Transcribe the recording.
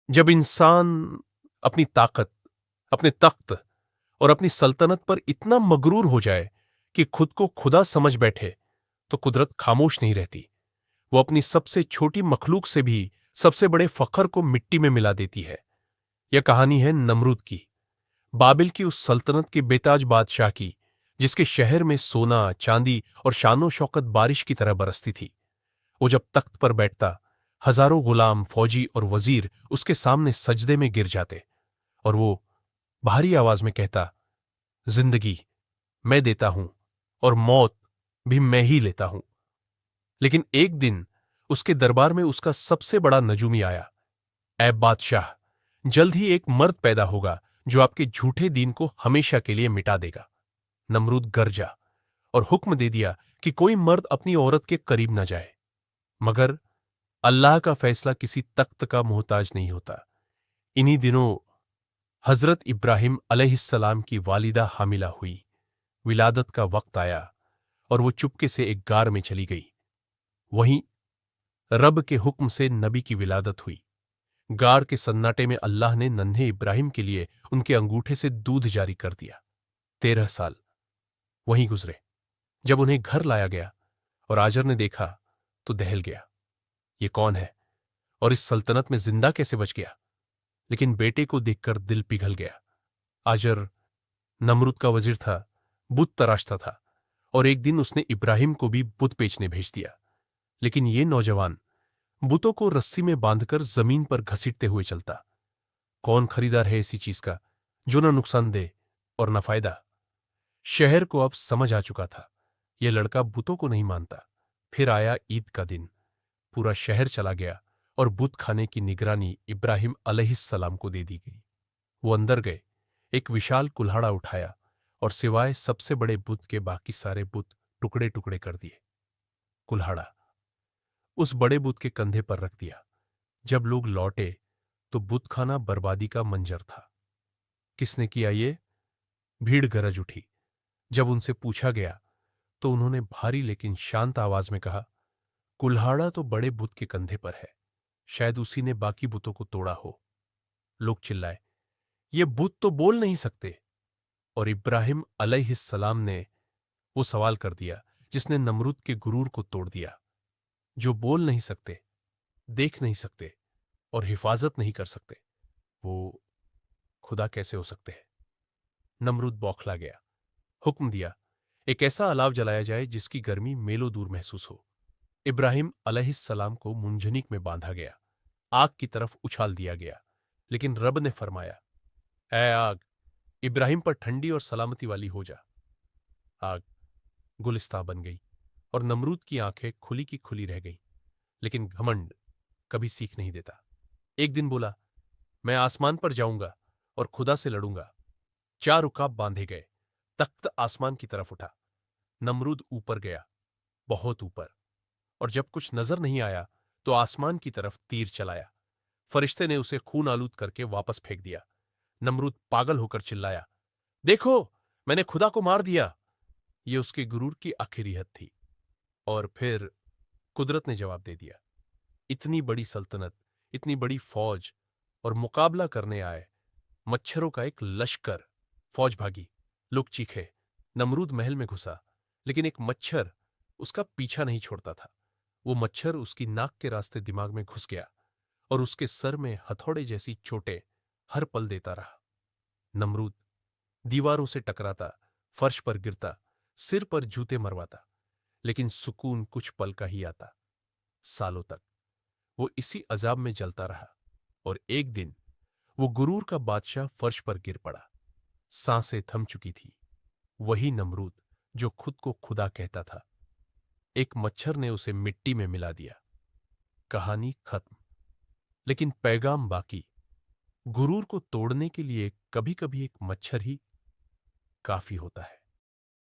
जब इंसान अपनी ताकत, अपने तख्त और अपनी सल्तनत पर इतना मगरूर हो जाए कि खुद को खुदा समझ बैठे, तो कुदरत खामोश नहीं रहती। वो अपनी सबसे छोटी मखलूक से भी सबसे बड़े फखर को मिट्टी में मिला देती है। यह कहानी है नमरूद की, बाबिल की उस सल्तनत के बेताज बादशाह की, जिसके शहर में सोना, चांदी और शानो शौकत बारिश की तरह बरसती थी। वो जब तख्त पर बैठता, हजारों गुलाम, फौजी और वजीर उसके सामने सजदे में गिर जाते, और वो भारी आवाज में कहता, जिंदगी मैं देता हूं और मौत भी मैं ही लेता हूं। लेकिन एक दिन उसके दरबार में उसका सबसे बड़ा नजूमी आया। ऐ बादशाह, जल्द ही एक मर्द पैदा होगा जो आपके झूठे दीन को हमेशा के लिए मिटा देगा। नमरूद गरजा और हुक्म दे दिया कि कोई मर्द अपनी औरत के करीब न जाए। मगर अल्लाह का फैसला किसी तख्त का मोहताज नहीं होता। इन्हीं दिनों हजरत इब्राहिम अलैहिस्सलाम की वालिदा हामिला हुई। विलादत का वक्त आया और वो चुपके से एक गार में चली गई। वहीं रब के हुक्म से नबी की विलादत हुई। गार के सन्नाटे में अल्लाह ने नन्हे इब्राहिम के लिए उनके अंगूठे से दूध जारी कर दिया। 13 साल वहीं गुजरे। जब उन्हें घर लाया गया और आजर ने देखा तो दहल गया। ये कौन है और इस सल्तनत में जिंदा कैसे बच गया? लेकिन बेटे को देखकर दिल पिघल गया। आजर नमरूद का वजीर था, बुत तराशता था, और एक दिन उसने इब्राहिम को भी बुत बेचने भेज दिया। लेकिन ये नौजवान बुतों को रस्सी में बांधकर जमीन पर घसीटते हुए चलता। कौन खरीदार है ऐसी चीज का जो न नुकसान दे और न फायदा? शहर को अब समझ आ चुका था, यह लड़का बुतों को नहीं मानता। फिर आया ईद का दिन। पूरा शहर चला गया और बुत खाने की निगरानी इब्राहिम अलैहिस्सलाम को दे दी गई। वो अंदर गए, एक विशाल कुल्हाड़ा उठाया और सिवाय सबसे बड़े बुत के बाकी सारे बुत टुकड़े टुकड़े कर दिए। कुल्हाड़ा उस बड़े बुत के कंधे पर रख दिया। जब लोग लौटे तो बुत खाना बर्बादी का मंजर था। किसने किया ये? भीड़ गरज उठी। जब उनसे पूछा गया तो उन्होंने भारी लेकिन शांत आवाज में कहा, कुल्हाड़ा तो बड़े बुत के कंधे पर है, शायद उसी ने बाकी बुतों को तोड़ा हो। लोग चिल्लाए, ये बुत तो बोल नहीं सकते। और इब्राहिम अलैहिस्सलाम ने वो सवाल कर दिया जिसने नमरूद के गुरूर को तोड़ दिया। जो बोल नहीं सकते, देख नहीं सकते और हिफाजत नहीं कर सकते, वो खुदा कैसे हो सकते हैं? नमरूद बौखला गया। हुक्म दिया, एक ऐसा अलाव जलाया जाए जिसकी गर्मी मेलों दूर महसूस हो। इब्राहिम अलैहिस्सलाम को मुंजनिक में बांधा गया, आग की तरफ उछाल दिया गया। लेकिन रब ने फरमाया, ऐ आग, इब्राहिम पर ठंडी और सलामती वाली हो जा। आग गुलिस्ता बन गई और नमरूद की आंखें खुली की खुली रह गईं। लेकिन घमंड कभी सीख नहीं देता। एक दिन बोला, मैं आसमान पर जाऊंगा और खुदा से लड़ूंगा। 4 उकाब बांधे गए। तख्त आसमान की तरफ उठा। नमरूद ऊपर गया, बहुत ऊपर, और जब कुछ नजर नहीं आया तो आसमान की तरफ तीर चलाया। फरिश्ते ने उसे खून आलूद करके वापस फेंक दिया। नमरूद पागल होकर चिल्लाया, देखो, मैंने खुदा को मार दिया। यह उसके गुरूर की आखिरी हद थी। और फिर कुदरत ने जवाब दे दिया। इतनी बड़ी सल्तनत, इतनी बड़ी फौज, और मुकाबला करने आए मच्छरों का एक लश्कर। फौज भागी, लोग चीखे। नमरूद महल में घुसा, लेकिन एक मच्छर उसका पीछा नहीं छोड़ता था। वो मच्छर उसकी नाक के रास्ते दिमाग में घुस गया और उसके सर में हथौड़े जैसी चोटें हर पल देता रहा। नमरूद दीवारों से टकराता, फर्श पर गिरता, सिर पर जूते मरवाता, लेकिन सुकून कुछ पल का ही आता। सालों तक वो इसी अजाब में जलता रहा, और एक दिन वो गुरूर का बादशाह फर्श पर गिर पड़ा। सांसें थम चुकी थी। वही नमरूद जो खुद को खुदा कहता था। एक मच्छर ने उसे मिट्टी में मिला दिया। कहानी खत्म, लेकिन पैगाम बाकी। गुरूर को तोड़ने के लिए कभी कभी एक मच्छर ही काफी होता है।